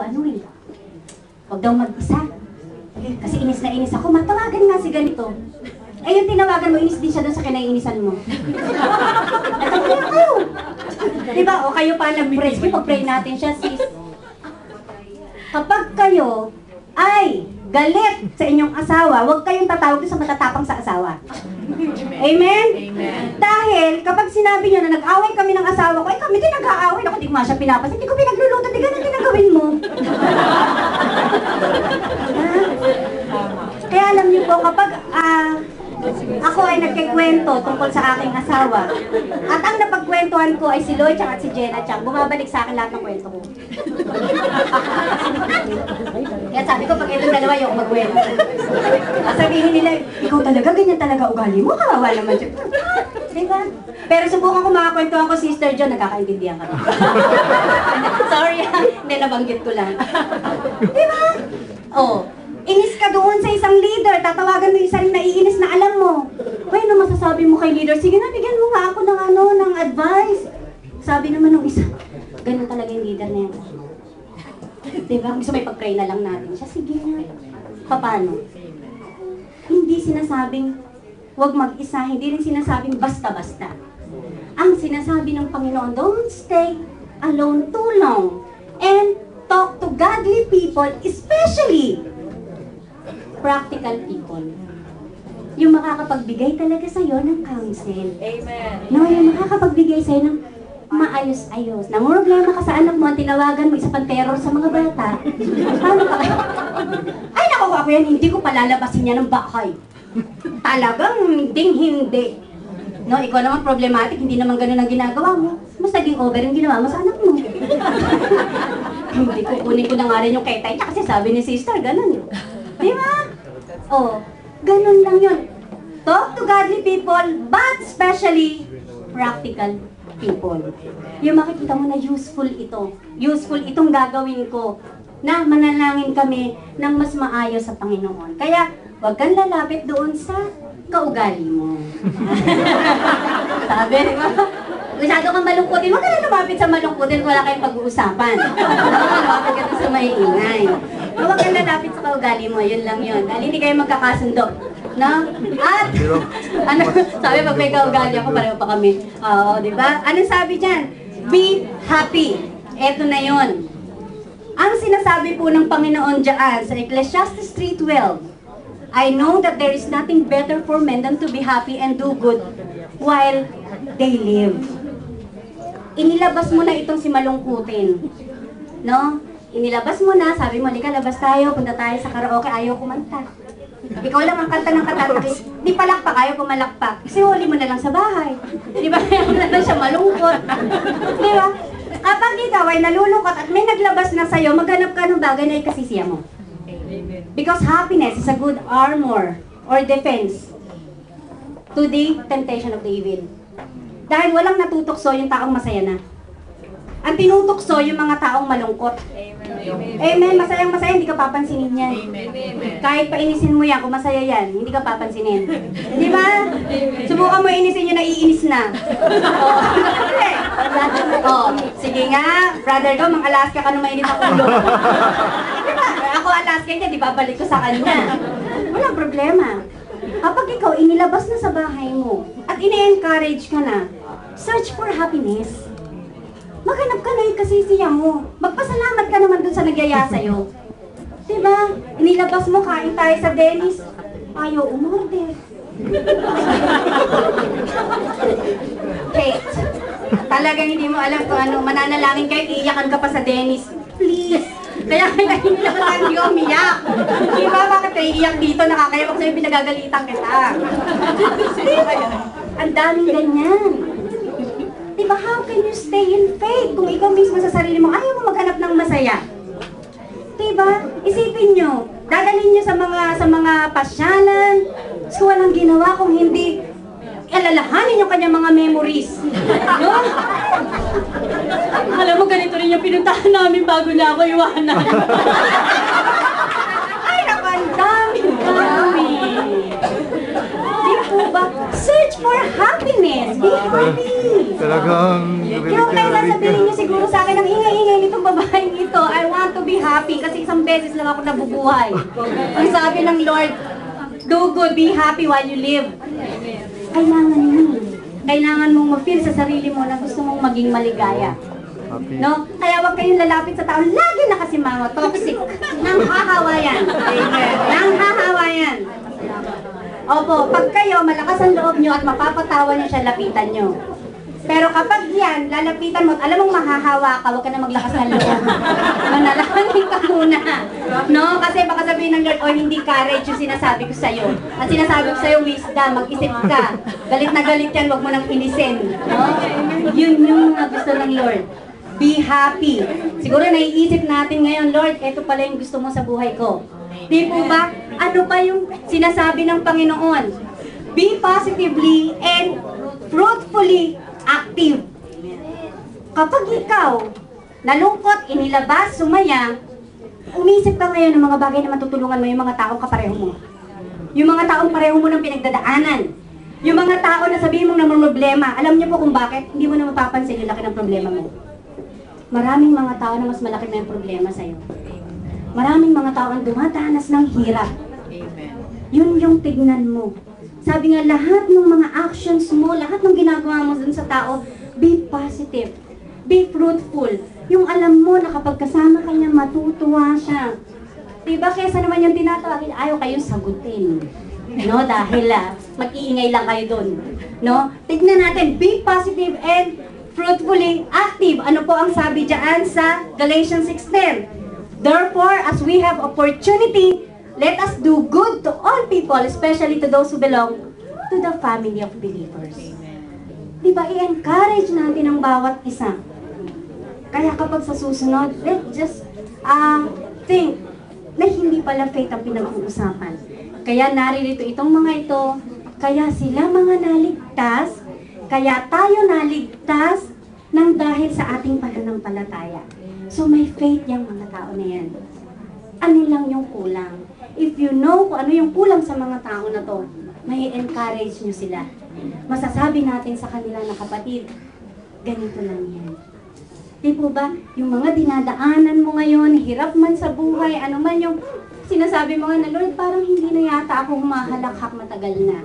ano eh. Huwag daw mag-isa. Kasi inis na inis ako, matawagan nga si ganito. Eh yung tinawagan mo, inis din siya doon sa kinaiinisan mo. Natawa ako. Diba? O kayo pa nag-pray. Sige, pag-pray natin siya, sis. Kapag kayo ay galit sa inyong asawa, huwag kayong tatawag sa matatapang sa asawa. Amen? Amen. Dahil kapag sinabi nyo na nag-away kami ng asawa ko, kami din nag-aaway. Ako, di ko nga siya pinapansin. Hindi ko pinagluluto. Di ganun ginagawin mo. Kaya alam niyo po, kapag ako ay nagkikwento tungkol sa aking asawa, at ang napagkwentuhan ko ay si Lloyd at si Jenna Chang, bumabalik sa akin lahat ng kwento ko. Kaya sabi ko, pag itong dalawa yung magkwento. Sabihin nila, ikaw talaga, ganyan talaga ugali mo, kawawa naman siya. Diba? Pero subukan ko makakwentuhan ko, Sister John, nagkakaintindihan ka. Sorry hindi, nabanggit ko lang. Diba? Oh. Inis ka doon sa isang leader, tatawagan mo yung isa rin naiinis na alam mo. Uy, ano masasabi mo kay leader? Sige na, bigyan mo nga ako ng advice. Sabi naman ng isa, ganun talaga yung leader na yan. Diba? Gusto may pag-pray na lang natin siya. Sige na. Paano? Hindi sinasabing huwag mag-isa, hindi rin sinasabing basta-basta. Ang sinasabi ng Panginoon, don't stay alone too long. And talk to godly people, especially practical people. Yung makakapagbigay talaga sa'yo ng counsel. Amen. No, yung makakapagbigay sa'yo ng maayos-ayos. Namumroblema ka sa anak mo, tinawagan mo, isa pang terror sa mga bata. Paano ka kayo? Ay, naku, ako yan, hindi ko palalabasin niya ng bahay. Talagang hindi. No, ikaw naman problematic, hindi naman ganun ang ginagawa mo. Mas naging over yung ginawa mo sa anak mo. Hindi ko kunin ko na nga rin yung ketay niya kasi sabi ni sister, ganun. Di ba? Oh, ganun lang yun. Talk to godly people, but especially practical people. Yung makikita mo na useful ito. Useful itong gagawin ko na manalangin kami ng mas maayos sa Panginoon. Kaya, huwag kang lalapit doon sa kaugali mo. Sabi, di ba? Masyado kang malungkutin. Huwag ka na lumapit sa malungkutin kung wala kayong pag-uusapan. Lumapit ka doon sa maiingay. Huwag kang lalapit sa kaugali mo. Yun lang yun. Dahil hindi kayo magkakasundo. No? At, ano, sabi pag may kaugali ako, pareho pa kami. Oo, di ba? Anong sabi dyan? Be happy. Eto na yun. Ang sinasabi po ng Panginoon dyan sa Ecclesiastes 3:12, I know that there is nothing better for men than to be happy and do good while they live. Inilabas mo na itong si malungkutin. No? Inilabas mo na, sabi mo, lika, labas tayo, punta tayo sa karaoke, ayaw kumanta. Ikaw lang ang kanta ng katabi. Di palakpak, ayaw pumalakpak. Kasi huli mo na lang sa bahay. Di ba? Ayaw na lang siya malungkot. Di ba? Kapag ikaw ay nalulungkot at may naglabas na sa'yo, maghanap ka ng bagay na ikasisiya mo. Because happiness is a good armor or defense to the temptation of the evil. Dahil walang natutukso yung taong masaya na. Ang tinutukso yung mga taong malungkot. Amen. Masayang masaya, hindi ka papansinin yan. Kahit painisin mo yan, kung masaya yan, hindi ka papansinin. Di ba? Subukan mo inisin yung naiinis na. Oh, sige nga, brother ko, mang Alaska ka nung mainit ang ulo. Di ba? Ako Alaska niya, di ba balik ko sa kanya. Walang problema. Kapag ikaw inilabas na sa bahay mo at ini-encourage ka na, search for happiness. Maghanap ka na yung kasisiya mo. Magpasalamat ka naman dun sa nagyaya sa'yo. Diba? Inilabas mo, kain tayo sa Dennis. Ayaw umorder. Kate, talagang hindi mo alam kung ano, mananalangin kayo, iiyakan ka pa sa Dennis. Please. Kaya inilabas hindi ko umiyak. Diba? Bakit kayo iiyak dito? Nakakayaw ako sa'yo, pinagagalitan kita. Diba? Ang daming ganyan. Diba, how can you stay in faith kung ikaw mismo sa sarili mo ayaw mo maghanap ng masaya? Diba? Isipin nyo, dadalhin nyo sa mga pasyalan, so walang ginawa kung hindi alalahanin yung kanyang mga memories. No? Alam mo, ganito rin yung pinuntahan namin bago niya ako iwanan. Ay, naku, ang dami. Di po ba? Search for happiness. Be happy. Talagang Yung kailan sabihin niyo siguro sa akin, ang ingay-ingay nitong babaeng ito, I want to be happy kasi isang beses lang ako nabubuhay. Ang sabi ng Lord, do good, be happy while you live. Kailangan mo. Kailangan mong ma-feel sa sarili mo na gusto mong maging maligaya. No? Kaya wag kayong lalapit sa tao, lagi na kasi mga toxic. Nanghahawa yan. Nanghahawa yan. Opo, pag kayo, malakas ang loob nyo at mapapatawa nyo siya, lapitan nyo. Pero kapag yan, lalapitan mo at alam mong mahahawa ka, huwag ka na maglakas ng loob. Manalangin ka muna. No? Kasi baka sabihin ng Lord, oh, hindi courage yung sinasabi ko sa'yo. At sinasabi ko sa'yo, wisdom, mag-isip ka. Galit na galit yan, huwag mo nang inisin. No? Yun yung gusto ng Lord. Be happy. Siguro naiisip natin ngayon, Lord, ito pala yung gusto mo sa buhay ko. Di po ba? Ano pa yung sinasabi ng Panginoon? Be positively and fruitfully active. Kapag ikaw nalungkot, inilabas, sumaya, umisip ka ngayon ng mga bagay na matutulungan mo yung mga taong kapareho mo. Yung mga taong pareho mo ng pinagdadaanan. Yung mga tao na sabihin mong namang problema. Alam niyo po kung bakit? Hindi mo na mapapansin yung laki ng problema mo. Maraming mga tao na mas malaki na yung problema sa'yo. Maraming mga tao ang dumadanas ng hirap. Yun yung tignan mo. Sabi nga, lahat ng mga actions mo, lahat ng ginagawa mo dun sa tao, be positive, be fruitful. Yung alam mo na kapag kasama ka niya, matutuwa siya. Diba, kesa naman yung tinatawagin, ayaw kayong sagutin. No, dahil mag-iingay lang kayo dun. No? Tignan natin, be positive and fruitfully active. Ano po ang sabi dyan sa Galatians 6:10? Therefore, as we have opportunity, let us do good to all people, especially to those who belong to the family of believers. Diba, i-encourage natin ang bawat isa. Kaya kapag sa susunod, let's just think na hindi pala faith ang pinag-uusapan. Kaya naririto itong mga ito, kaya sila mga naligtas, kaya tayo naligtas nang dahil sa ating pananampalataya. So may faith yung mga tao na yan. Ano lang yung kulang? If you know kung ano yung kulang sa mga tao na to, may encourage nyo sila. Masasabi natin sa kanila na kapatid, ganito lang yan. Di po ba? Yung mga dinadaanan mo ngayon, hirap man sa buhay, ano man yung sinasabi mo nga na, Lord, parang hindi na yata ako humahalakhak matagal na.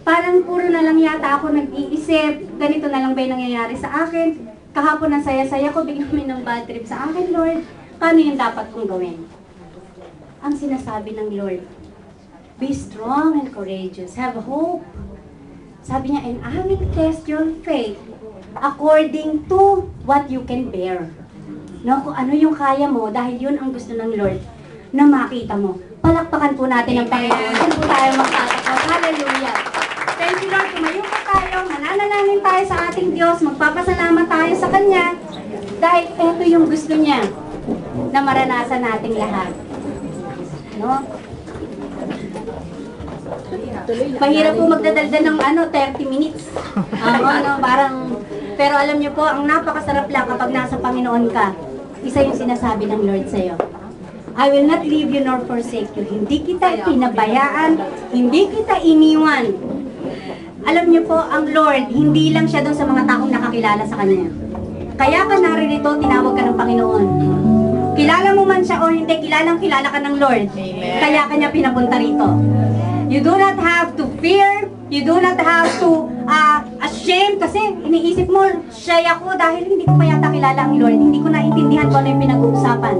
Parang puro na lang yata ako nag-iisip, ganito na lang ba yung nangyayari sa akin? Kahapon ang saya-saya ko, bigyan mo ng bad trip sa akin, Lord. Paano yung dapat kong gawin? Ang sinasabi ng Lord, be strong and courageous, have hope. Sabi niya, and I will test your faith according to what you can bear. No, kung ano yung kaya mo, dahil yun ang gusto ng Lord na makita mo. Palakpakan po natin ang Panginoon. Doon po tayo magtatapos. Hallelujah. Thank you, Lord. Tumayo po tayo, mananalangin tayo sa ating Diyos, magpapasalamat tayo sa Kanya, dahil ito yung gusto niya na maranasan nating lahat. No? Mahirap po magdadaldan ng 30 minutes. Parang, pero alam niyo po, ang napakasarap lang kapag nasa Panginoon ka, isa yung sinasabi ng Lord sa'yo. I will not leave you nor forsake you. Hindi kita pinabayaan, hindi kita iniwan. Alam niyo po, ang Lord, hindi lang siya doon sa mga taong nakakilala sa Kanya. Kaya ka naririto, tinawag ka ng Panginoon. Kilala mo man siya o hindi, kilala ka ng Lord. Amen. Kaya Kanya pinapunta rito. You do not have to fear, you do not have to ashamed kasi iniisip mo, siya ako dahil hindi ko pa yata kilala ang Lord. Hindi ko naintindihan kung ano yung pinag-uusapan.